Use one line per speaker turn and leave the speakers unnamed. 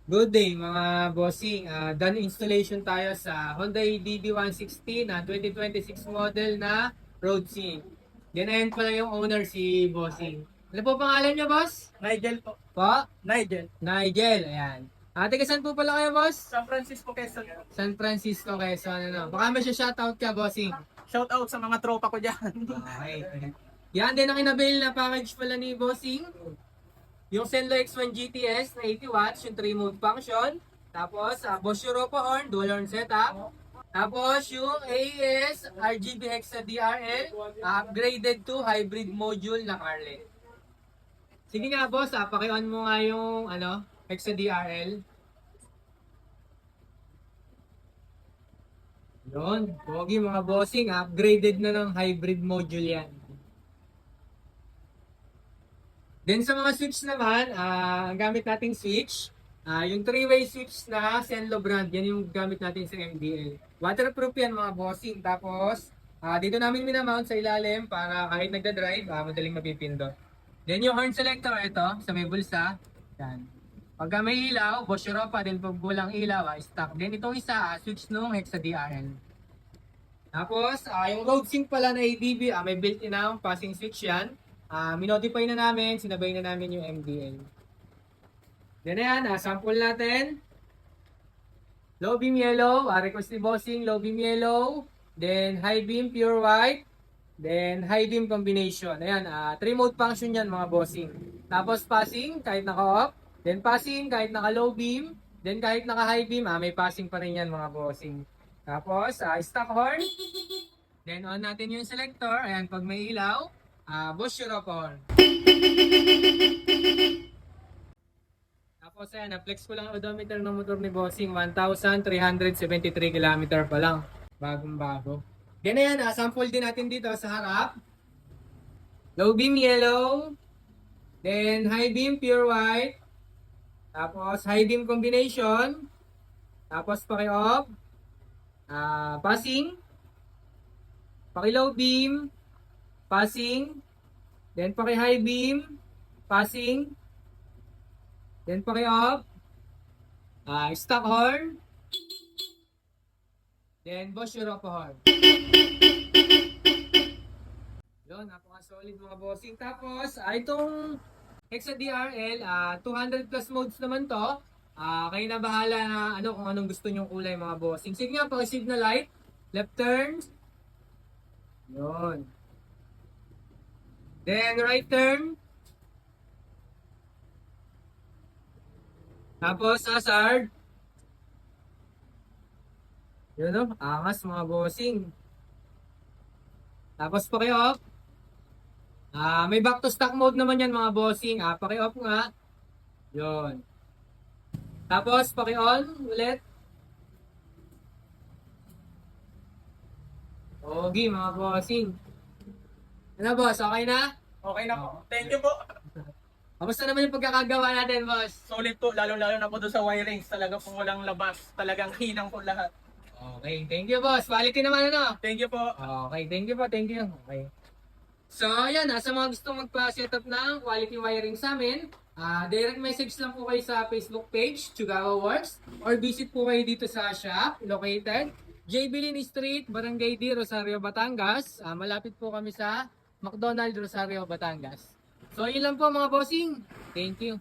Good day mga bossing. Done installation tayo sa Hyundai DB160 na 2026 model na Road Sim. Ganayan pala yung owner si bossing. Ano po pangalan niyo, boss?
Nigel po.
Po?
Nigel.
Nigel, ayan. Taga saan po pala kayo, boss?
San Francisco, Quezon.
San Francisco, Quezon. Ano? Baka may shoutout ka, bossing.
Shout out sa mga tropa ko dyan.
Okay. Yan din ang inabail na package pala ni bossing. Yung Senlo X1 GTS na 80 watts, yung 3 mode function. Tapos, Bosch Europa horn, dual horn setup. Tapos, yung AES RGB Hexa DRL, upgraded to hybrid module na Carlet. Sige nga boss, paki-on mo nga yung Hexa DRL. Yun, pogi mga bossing, upgraded na ng hybrid module yan. Then sa mga switch naman, ang gamit nating switch, yung 3-way switch na Senlo brand, yan yung gamit natin sa MDL. Waterproof yan mga bossing. Tapos, dito namin minamount sa ilalim para kahit nagda-drive, madaling mapipindot. Then yung horn selector, ito, sa may bulsa. Yan. Pagka may ilaw, Bosch Europa, then pag walang ilaw, stock. Then itong isa, switch nung Hexa DRL. Tapos, yung road sync pala na ADB, may built-in na passing switch yan. Minodify na namin, sinabay na namin yung MDL. Then yan, sample natin. Low beam yellow, request ni bossing, low beam yellow. Then high beam pure white. Then high beam combination. Ayan, 3 mode function yan mga bossing. Tapos passing, kahit naka-off. Then passing, kahit naka-low beam. Then kahit naka-high beam, may passing pa rin yan mga bossing. Tapos, stock horn. Then on natin yung selector. Ayan, pag may ilaw. Bosch Europa horn. Tapos ayan, na-flex ko lang ang odometer ng motor ni Bossing. 1,373 km pa lang. Bagong bago. Then ayan, sample din natin dito sa harap. Low beam yellow. Then high beam pure white. Tapos high beam combination. Tapos paki-off. Passing. Paki-low beam. Passing. Then paki-high beam. Passing. Then paki-off. Stock horn. Then Bosch Europa horn. Yun, napaka-solid mga bossing. Tapos, itong Hexa DRL, 200 plus modes naman to. Kayo na bahala na kung anong gusto nyong kulay mga bossing. Sige nga, paki-signal light. Left turn. Yun. Then right turn. Tapos hazard. Yun angas mga bossing. Tapos paki-off. May back to stock mode naman yan mga bossing. Paki-off nga. Yun. Tapos paki-on ulit. Pogi mga bossing. Ano boss, okay na?
Okay na po. Thank you po.
Kamusta naman yung pagkakagawa natin, boss?
Solid po. Lalo-lalo na po doon sa wirings. Talaga po walang labas. Talagang hinang po lahat.
Okay, thank you, boss. Quality naman
Thank you po.
Okay, thank you po, thank you. Okay. So, ayan, sa mga gusto magpa-setup ng quality wiring sa amin, direct message lang po kayo sa Facebook page, Chugawa Works, or visit po kayo dito sa shop, located J. Bilin Street, Barangay D, Rosario, Batangas. Malapit po kami sa McDonald, Rosario, Batangas. So, yun lang po mga bossing. Thank you.